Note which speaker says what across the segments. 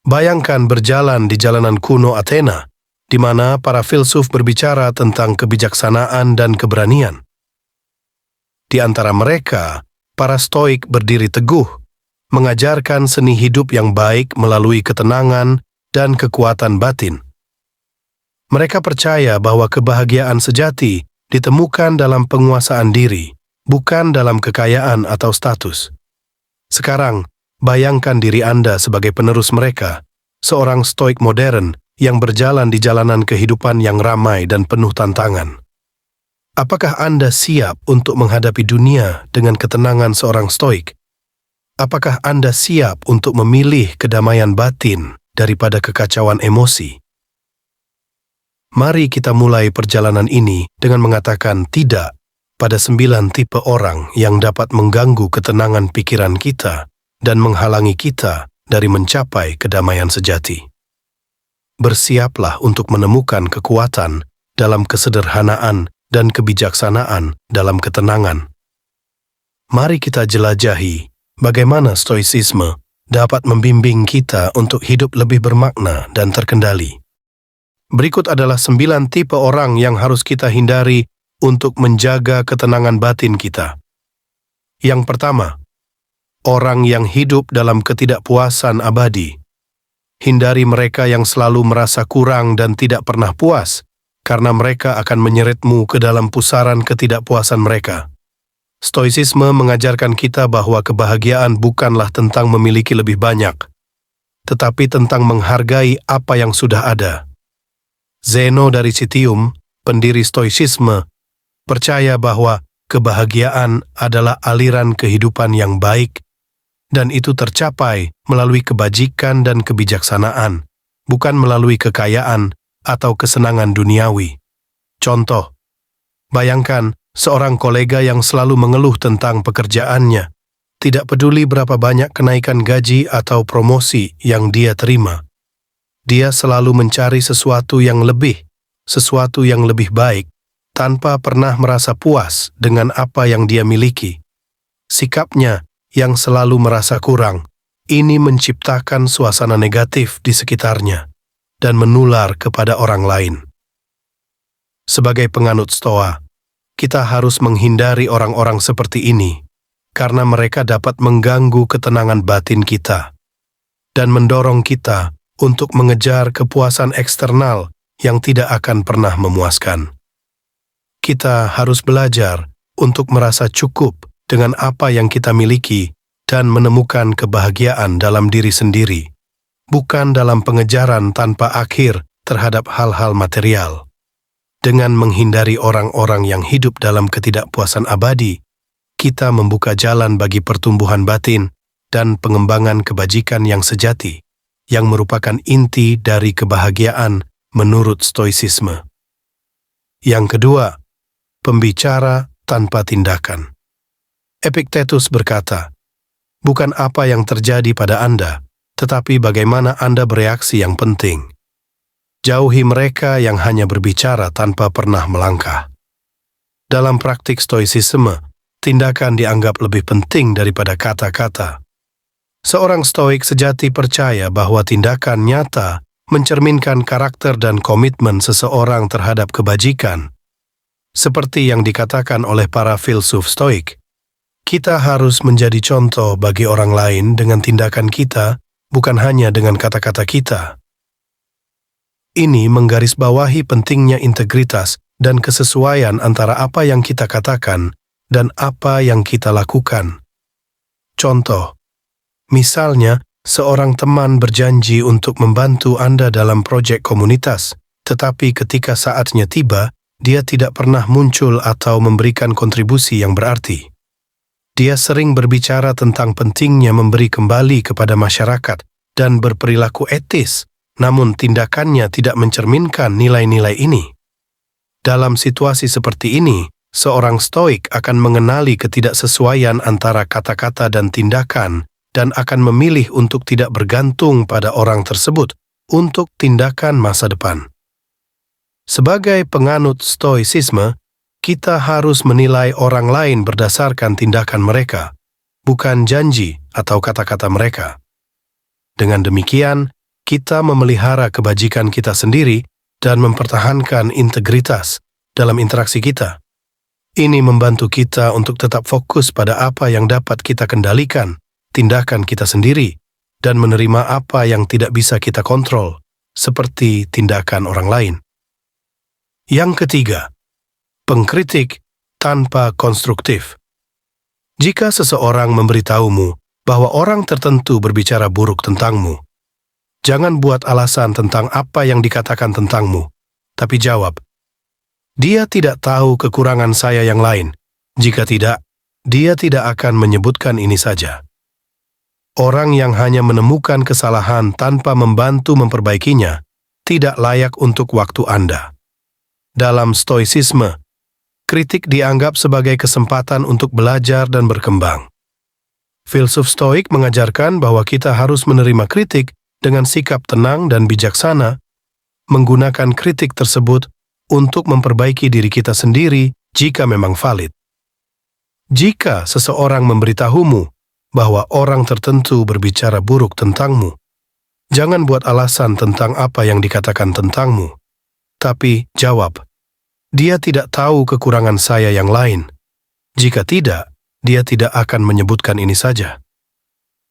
Speaker 1: Bayangkan berjalan di jalanan kuno Athena, di mana para filsuf berbicara tentang kebijaksanaan dan keberanian. Di antara mereka, para Stoik berdiri teguh, mengajarkan seni hidup yang baik melalui ketenangan dan kekuatan batin. Mereka percaya bahwa kebahagiaan sejati ditemukan dalam penguasaan diri, bukan dalam kekayaan atau status. Sekarang, bayangkan diri Anda sebagai penerus mereka, seorang Stoik modern yang berjalan di jalanan kehidupan yang ramai dan penuh tantangan. Apakah Anda siap untuk menghadapi dunia dengan ketenangan seorang Stoik? Apakah Anda siap untuk memilih kedamaian batin daripada kekacauan emosi? Mari kita mulai perjalanan ini dengan mengatakan tidak pada 9 tipe orang yang dapat mengganggu ketenangan pikiran kita dan menghalangi kita dari mencapai kedamaian sejati. Bersiaplah untuk menemukan kekuatan dalam kesederhanaan dan kebijaksanaan dalam ketenangan. Mari kita jelajahi bagaimana stoicisme dapat membimbing kita untuk hidup lebih bermakna dan terkendali. Berikut adalah 9 tipe orang yang harus kita hindari untuk menjaga ketenangan batin kita. Yang pertama, orang yang hidup dalam ketidakpuasan abadi. Hindari mereka yang selalu merasa kurang dan tidak pernah puas, karena mereka akan menyeretmu ke dalam pusaran ketidakpuasan mereka. Stoicisme mengajarkan kita bahwa kebahagiaan bukanlah tentang memiliki lebih banyak, tetapi tentang menghargai apa yang sudah ada. Zeno dari Citium, pendiri Stoicisme, percaya bahwa kebahagiaan adalah aliran kehidupan yang baik, dan itu tercapai melalui kebajikan dan kebijaksanaan, bukan melalui kekayaan atau kesenangan duniawi. Contoh, bayangkan seorang kolega yang selalu mengeluh tentang pekerjaannya, tidak peduli berapa banyak kenaikan gaji atau promosi yang dia terima. Dia selalu mencari sesuatu yang lebih baik, tanpa pernah merasa puas dengan apa yang dia miliki. Sikapnya yang selalu merasa kurang, ini menciptakan suasana negatif di sekitarnya dan menular kepada orang lain. Sebagai penganut Stoa, kita harus menghindari orang-orang seperti ini, karena mereka dapat mengganggu ketenangan batin kita dan mendorong kita untuk mengejar kepuasan eksternal yang tidak akan pernah memuaskan. Kita harus belajar untuk merasa cukup dengan apa yang kita miliki dan menemukan kebahagiaan dalam diri sendiri, bukan dalam pengejaran tanpa akhir terhadap hal-hal material. Dengan menghindari orang-orang yang hidup dalam ketidakpuasan abadi, kita membuka jalan bagi pertumbuhan batin dan pengembangan kebajikan yang sejati, yang merupakan inti dari kebahagiaan menurut Stoicisme. Yang kedua, pembicara tanpa tindakan. Epictetus berkata, bukan apa yang terjadi pada Anda, tetapi bagaimana Anda bereaksi yang penting. Jauhi mereka yang hanya berbicara tanpa pernah melangkah. Dalam praktik Stoicisme, tindakan dianggap lebih penting daripada kata-kata. Seorang Stoik sejati percaya bahwa tindakan nyata mencerminkan karakter dan komitmen seseorang terhadap kebajikan. Seperti yang dikatakan oleh para filsuf Stoik, kita harus menjadi contoh bagi orang lain dengan tindakan kita, bukan hanya dengan kata-kata kita. Ini menggarisbawahi pentingnya integritas dan kesesuaian antara apa yang kita katakan dan apa yang kita lakukan. Contoh, misalnya, seorang teman berjanji untuk membantu Anda dalam proyek komunitas, tetapi ketika saatnya tiba, dia tidak pernah muncul atau memberikan kontribusi yang berarti. Dia sering berbicara tentang pentingnya memberi kembali kepada masyarakat dan berperilaku etis, namun tindakannya tidak mencerminkan nilai-nilai ini. Dalam situasi seperti ini, seorang Stoik akan mengenali ketidaksesuaian antara kata-kata dan tindakan, dan akan memilih untuk tidak bergantung pada orang tersebut untuk tindakan masa depan. Sebagai penganut Stoicisme, kita harus menilai orang lain berdasarkan tindakan mereka, bukan janji atau kata-kata mereka. Dengan demikian, kita memelihara kebajikan kita sendiri dan mempertahankan integritas dalam interaksi kita. Ini membantu kita untuk tetap fokus pada apa yang dapat kita kendalikan, tindakan kita sendiri, dan menerima apa yang tidak bisa kita kontrol, seperti tindakan orang lain. Yang ketiga, pengkritik tanpa konstruktif. Jika seseorang memberitahumu bahwa orang tertentu berbicara buruk tentangmu, jangan buat alasan tentang apa yang dikatakan tentangmu, tapi jawab, "Dia tidak tahu kekurangan saya yang lain. Jika tidak, dia tidak akan menyebutkan ini saja." Orang yang hanya menemukan kesalahan tanpa membantu memperbaikinya tidak layak untuk waktu Anda. Dalam stoicisme, kritik dianggap sebagai kesempatan untuk belajar dan berkembang. Filsuf Stoik mengajarkan bahwa kita harus menerima kritik dengan sikap tenang dan bijaksana, menggunakan kritik tersebut untuk memperbaiki diri kita sendiri jika memang valid. Jika seseorang memberitahumu bahwa orang tertentu berbicara buruk tentangmu, jangan buat alasan tentang apa yang dikatakan tentangmu, tapi jawab, "Dia tidak tahu kekurangan saya yang lain. Jika tidak, dia tidak akan menyebutkan ini saja."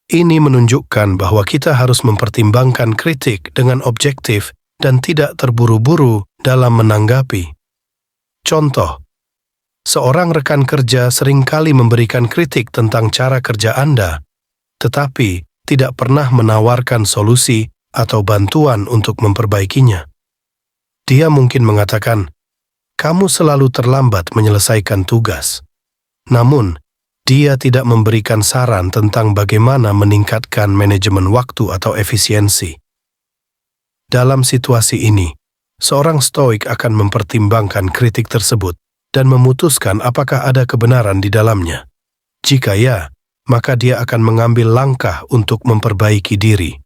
Speaker 1: Ini menunjukkan bahwa kita harus mempertimbangkan kritik dengan objektif dan tidak terburu-buru dalam menanggapi. Contoh, seorang rekan kerja seringkali memberikan kritik tentang cara kerja Anda, tetapi tidak pernah menawarkan solusi atau bantuan untuk memperbaikinya. Dia mungkin mengatakan, "Kamu selalu terlambat menyelesaikan tugas." Namun, dia tidak memberikan saran tentang bagaimana meningkatkan manajemen waktu atau efisiensi. Dalam situasi ini, seorang stoik akan mempertimbangkan kritik tersebut dan memutuskan apakah ada kebenaran di dalamnya. Jika ya, maka dia akan mengambil langkah untuk memperbaiki diri.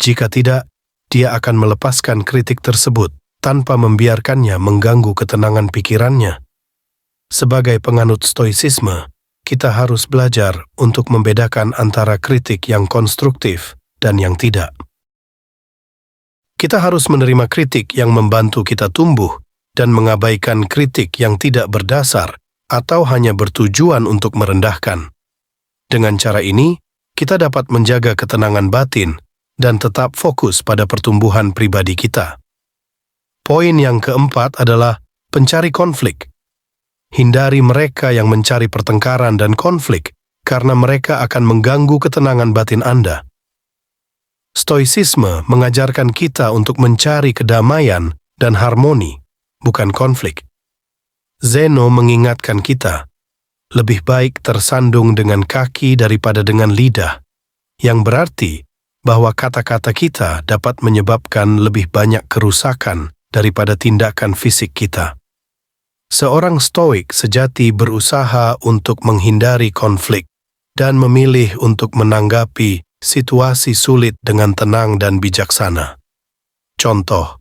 Speaker 1: Jika tidak, dia akan melepaskan kritik tersebut tanpa membiarkannya mengganggu ketenangan pikirannya. Sebagai penganut stoicisme, kita harus belajar untuk membedakan antara kritik yang konstruktif dan yang tidak. Kita harus menerima kritik yang membantu kita tumbuh dan mengabaikan kritik yang tidak berdasar atau hanya bertujuan untuk merendahkan. Dengan cara ini, kita dapat menjaga ketenangan batin dan tetap fokus pada pertumbuhan pribadi kita. Poin yang keempat adalah pencari konflik. Hindari mereka yang mencari pertengkaran dan konflik karena mereka akan mengganggu ketenangan batin Anda. Stoicisme mengajarkan kita untuk mencari kedamaian dan harmoni, bukan konflik. Zeno mengingatkan kita, lebih baik tersandung dengan kaki daripada dengan lidah, yang berarti bahwa kata-kata kita dapat menyebabkan lebih banyak kerusakan daripada tindakan fisik kita. Seorang stoik sejati berusaha untuk menghindari konflik dan memilih untuk menanggapi situasi sulit dengan tenang dan bijaksana. Contoh,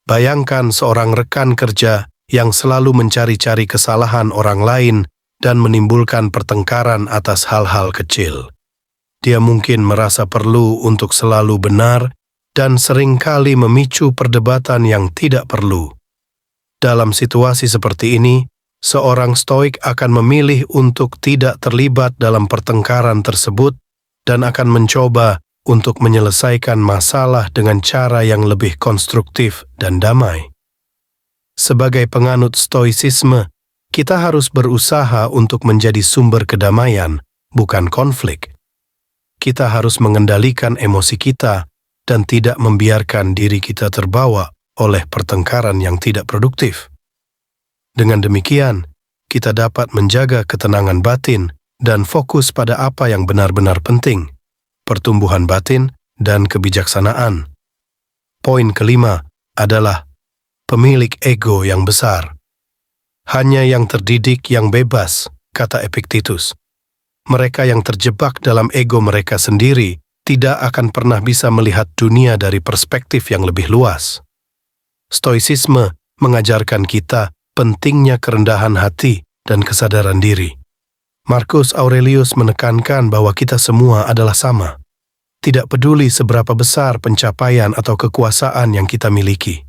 Speaker 1: bayangkan seorang rekan kerja yang selalu mencari-cari kesalahan orang lain dan menimbulkan pertengkaran atas hal-hal kecil. Dia mungkin merasa perlu untuk selalu benar dan seringkali memicu perdebatan yang tidak perlu. Dalam situasi seperti ini, seorang stoik akan memilih untuk tidak terlibat dalam pertengkaran tersebut dan akan mencoba untuk menyelesaikan masalah dengan cara yang lebih konstruktif dan damai. Sebagai penganut stoicisme, kita harus berusaha untuk menjadi sumber kedamaian, bukan konflik. Kita harus mengendalikan emosi kita dan tidak membiarkan diri kita terbawa oleh pertengkaran yang tidak produktif. Dengan demikian, kita dapat menjaga ketenangan batin dan fokus pada apa yang benar-benar penting, pertumbuhan batin dan kebijaksanaan. Poin kelima adalah pemilik ego yang besar. Hanya yang terdidik yang bebas, kata Epictetus. Mereka yang terjebak dalam ego mereka sendiri tidak akan pernah bisa melihat dunia dari perspektif yang lebih luas. Stoicisme mengajarkan kita pentingnya kerendahan hati dan kesadaran diri. Marcus Aurelius menekankan bahwa kita semua adalah sama. Tidak peduli seberapa besar pencapaian atau kekuasaan yang kita miliki,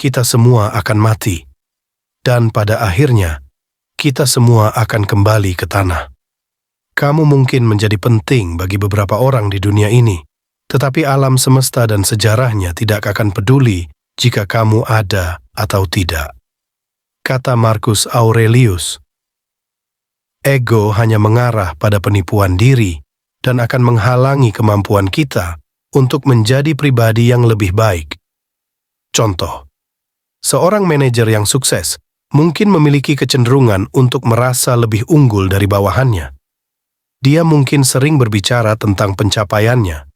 Speaker 1: kita semua akan mati. Dan pada akhirnya, kita semua akan kembali ke tanah. Kamu mungkin menjadi penting bagi beberapa orang di dunia ini, tetapi alam semesta dan sejarahnya tidak akan peduli jika kamu ada atau tidak. Kata Marcus Aurelius, ego hanya mengarah pada penipuan diri dan akan menghalangi kemampuan kita untuk menjadi pribadi yang lebih baik. Contoh, seorang manajer yang sukses mungkin memiliki kecenderungan untuk merasa lebih unggul dari bawahannya. Dia mungkin sering berbicara tentang pencapaiannya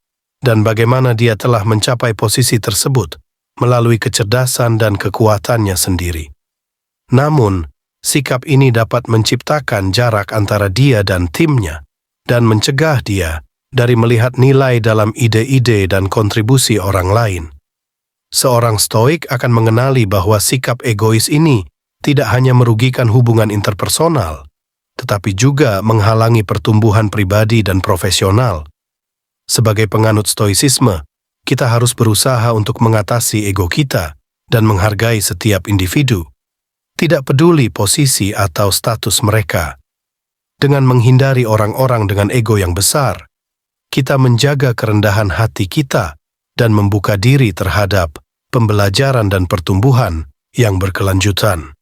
Speaker 1: dan bagaimana dia telah mencapai posisi tersebut melalui kecerdasan dan kekuatannya sendiri. Namun, sikap ini dapat menciptakan jarak antara dia dan timnya dan mencegah dia dari melihat nilai dalam ide-ide dan kontribusi orang lain. Seorang stoik akan mengenali bahwa sikap egois ini tidak hanya merugikan hubungan interpersonal, tetapi juga menghalangi pertumbuhan pribadi dan profesional. Sebagai penganut stoicisme, kita harus berusaha untuk mengatasi ego kita dan menghargai setiap individu, tidak peduli posisi atau status mereka. Dengan menghindari orang-orang dengan ego yang besar, kita menjaga kerendahan hati kita dan membuka diri terhadap pembelajaran dan pertumbuhan yang berkelanjutan.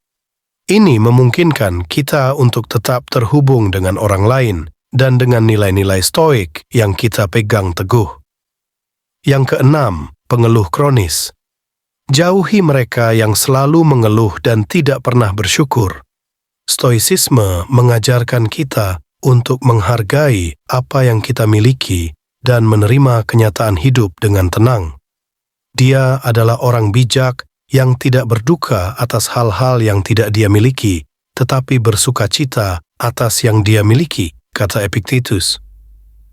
Speaker 1: Ini memungkinkan kita untuk tetap terhubung dengan orang lain dan dengan nilai-nilai stoik yang kita pegang teguh. Yang keenam, pengeluh kronis. Jauhi mereka yang selalu mengeluh dan tidak pernah bersyukur. Stoicisme mengajarkan kita untuk menghargai apa yang kita miliki dan menerima kenyataan hidup dengan tenang. Dia adalah orang bijak yang tidak berduka atas hal-hal yang tidak dia miliki, tetapi bersukacita atas yang dia miliki, kata Epictetus.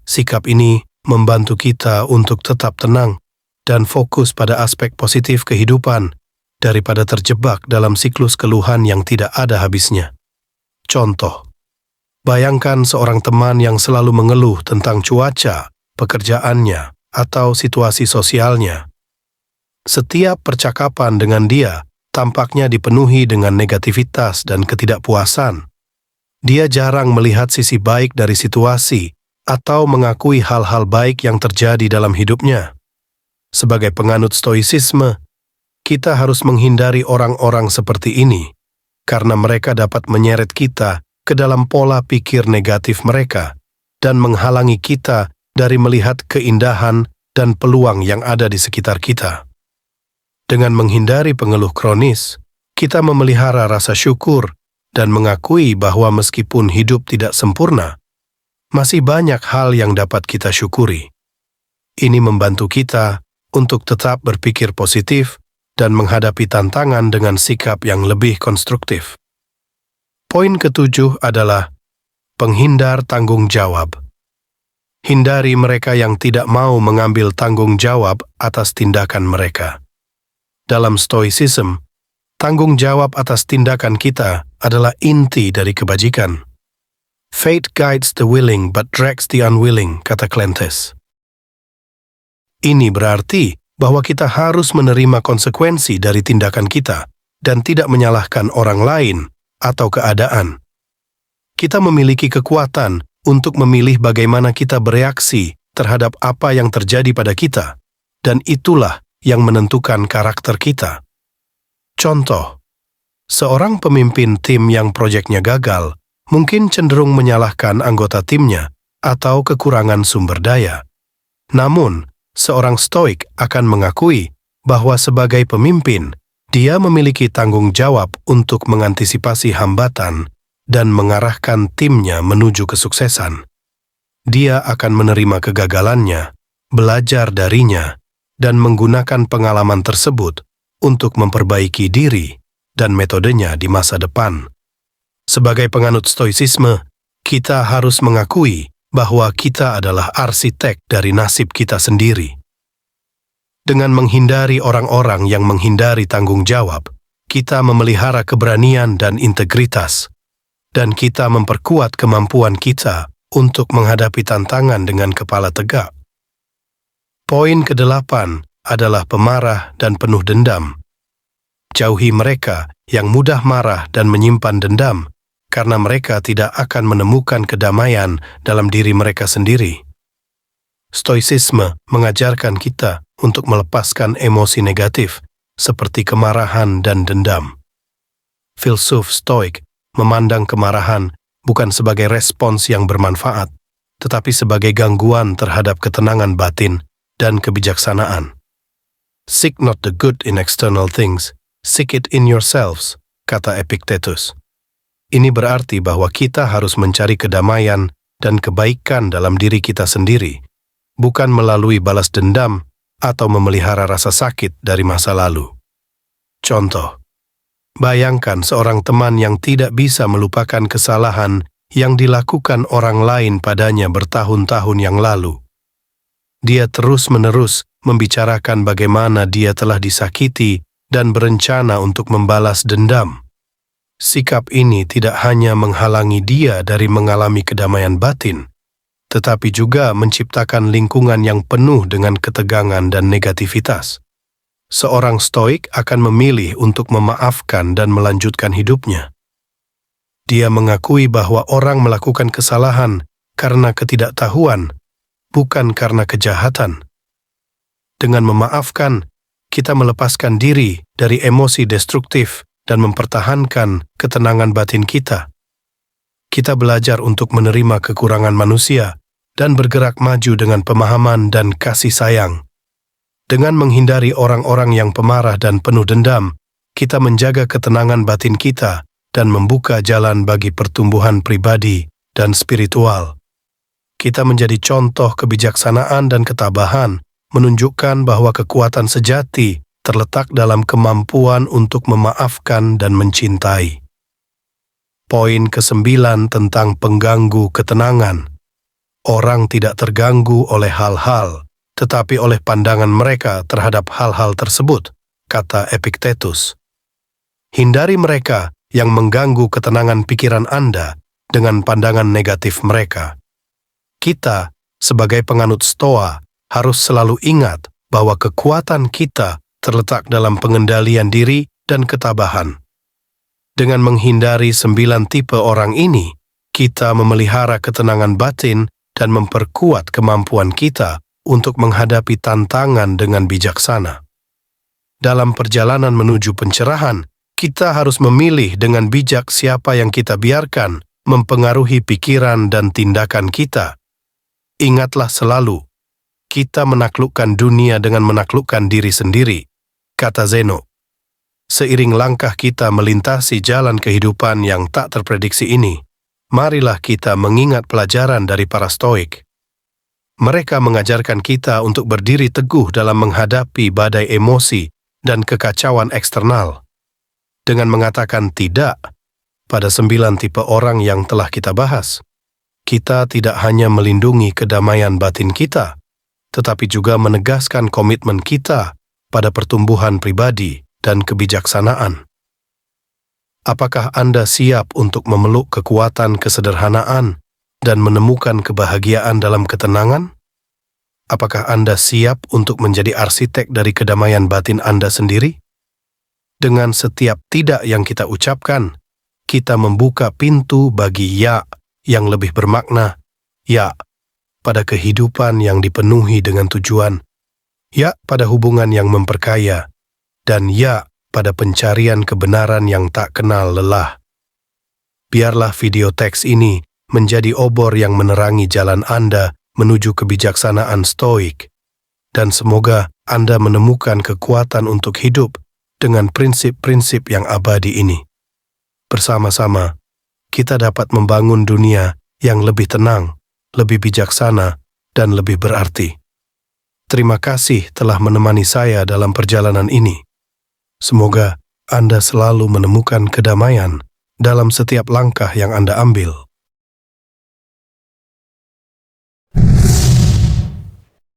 Speaker 1: Sikap ini membantu kita untuk tetap tenang dan fokus pada aspek positif kehidupan daripada terjebak dalam siklus keluhan yang tidak ada habisnya. Contoh, bayangkan seorang teman yang selalu mengeluh tentang cuaca, pekerjaannya, atau situasi sosialnya. Setiap percakapan dengan dia tampaknya dipenuhi dengan negativitas dan ketidakpuasan. Dia jarang melihat sisi baik dari situasi atau mengakui hal-hal baik yang terjadi dalam hidupnya. Sebagai penganut stoicisme, kita harus menghindari orang-orang seperti ini, karena mereka dapat menyeret kita ke dalam pola pikir negatif mereka dan menghalangi kita dari melihat keindahan dan peluang yang ada di sekitar kita. Dengan menghindari pengeluh kronis, kita memelihara rasa syukur dan mengakui bahwa meskipun hidup tidak sempurna, masih banyak hal yang dapat kita syukuri. Ini membantu kita untuk tetap berpikir positif dan menghadapi tantangan dengan sikap yang lebih konstruktif. Poin ketujuh adalah penghindar tanggung jawab. Hindari mereka yang tidak mau mengambil tanggung jawab atas tindakan mereka. Dalam stoicism, tanggung jawab atas tindakan kita adalah inti dari kebajikan. Fate guides the willing but drags the unwilling, kata Cleanthes. Ini berarti bahwa kita harus menerima konsekuensi dari tindakan kita dan tidak menyalahkan orang lain atau keadaan. Kita memiliki kekuatan untuk memilih bagaimana kita bereaksi terhadap apa yang terjadi pada kita, dan itulah yang menentukan karakter kita. Contoh, seorang pemimpin tim yang proyeknya gagal mungkin cenderung menyalahkan anggota timnya atau kekurangan sumber daya. Namun, seorang stoik akan mengakui bahwa sebagai pemimpin, dia memiliki tanggung jawab untuk mengantisipasi hambatan dan mengarahkan timnya menuju kesuksesan. Dia akan menerima kegagalannya, belajar darinya, dan menggunakan pengalaman tersebut untuk memperbaiki diri dan metodenya di masa depan. Sebagai penganut stoicisme, kita harus mengakui bahwa kita adalah arsitek dari nasib kita sendiri. Dengan menghindari orang-orang yang menghindari tanggung jawab, kita memelihara keberanian dan integritas, dan kita memperkuat kemampuan kita untuk menghadapi tantangan dengan kepala tegak. Poin ke-8 adalah pemarah dan penuh dendam. Jauhi mereka yang mudah marah dan menyimpan dendam, karena mereka tidak akan menemukan kedamaian dalam diri mereka sendiri. Stoicisme mengajarkan kita untuk melepaskan emosi negatif, seperti kemarahan dan dendam. Filsuf Stoik memandang kemarahan bukan sebagai respons yang bermanfaat, tetapi sebagai gangguan terhadap ketenangan batin dan kebijaksanaan. Seek not the good in external things, seek it in yourselves, kata Epictetus. Ini berarti bahwa kita harus mencari kedamaian dan kebaikan dalam diri kita sendiri, bukan melalui balas dendam atau memelihara rasa sakit dari masa lalu. Contoh, bayangkan seorang teman yang tidak bisa melupakan kesalahan yang dilakukan orang lain padanya bertahun-tahun yang lalu. Dia terus-menerus membicarakan bagaimana dia telah disakiti dan berencana untuk membalas dendam. Sikap ini tidak hanya menghalangi dia dari mengalami kedamaian batin, tetapi juga menciptakan lingkungan yang penuh dengan ketegangan dan negativitas. Seorang stoik akan memilih untuk memaafkan dan melanjutkan hidupnya. Dia mengakui bahwa orang melakukan kesalahan karena ketidaktahuan, bukan karena kejahatan. Dengan memaafkan, kita melepaskan diri dari emosi destruktif dan mempertahankan ketenangan batin kita. Kita belajar untuk menerima kekurangan manusia dan bergerak maju dengan pemahaman dan kasih sayang. Dengan menghindari orang-orang yang pemarah dan penuh dendam, kita menjaga ketenangan batin kita dan membuka jalan bagi pertumbuhan pribadi dan spiritual. Kita menjadi contoh kebijaksanaan dan ketabahan, menunjukkan bahwa kekuatan sejati terletak dalam kemampuan untuk memaafkan dan mencintai. Poin ke-9 tentang pengganggu ketenangan. Orang tidak terganggu oleh hal-hal, tetapi oleh pandangan mereka terhadap hal-hal tersebut, kata Epictetus. Hindari mereka yang mengganggu ketenangan pikiran Anda dengan pandangan negatif mereka. Kita, sebagai penganut Stoa, harus selalu ingat bahwa kekuatan kita terletak dalam pengendalian diri dan ketabahan. Dengan menghindari 9 tipe orang ini, kita memelihara ketenangan batin dan memperkuat kemampuan kita untuk menghadapi tantangan dengan bijaksana. Dalam perjalanan menuju pencerahan, kita harus memilih dengan bijak siapa yang kita biarkan mempengaruhi pikiran dan tindakan kita. Ingatlah selalu, kita menaklukkan dunia dengan menaklukkan diri sendiri, kata Zeno. Seiring langkah kita melintasi jalan kehidupan yang tak terprediksi ini, marilah kita mengingat pelajaran dari para Stoik. Mereka mengajarkan kita untuk berdiri teguh dalam menghadapi badai emosi dan kekacauan eksternal. Dengan mengatakan tidak pada 9 tipe orang yang telah kita bahas, kita tidak hanya melindungi kedamaian batin kita, tetapi juga menegaskan komitmen kita pada pertumbuhan pribadi dan kebijaksanaan. Apakah Anda siap untuk memeluk kekuatan kesederhanaan dan menemukan kebahagiaan dalam ketenangan? Apakah Anda siap untuk menjadi arsitek dari kedamaian batin Anda sendiri? Dengan setiap tidak yang kita ucapkan, kita membuka pintu bagi ya yang lebih bermakna, ya pada kehidupan yang dipenuhi dengan tujuan, ya pada hubungan yang memperkaya, dan ya pada pencarian kebenaran yang tak kenal lelah. Biarlah video teks ini menjadi obor yang menerangi jalan Anda menuju kebijaksanaan Stoik, dan semoga Anda menemukan kekuatan untuk hidup dengan prinsip-prinsip yang abadi ini. Bersama-sama, kita dapat membangun dunia yang lebih tenang, lebih bijaksana, dan lebih berarti. Terima kasih telah menemani saya dalam perjalanan ini. Semoga Anda selalu menemukan kedamaian dalam setiap langkah yang Anda ambil.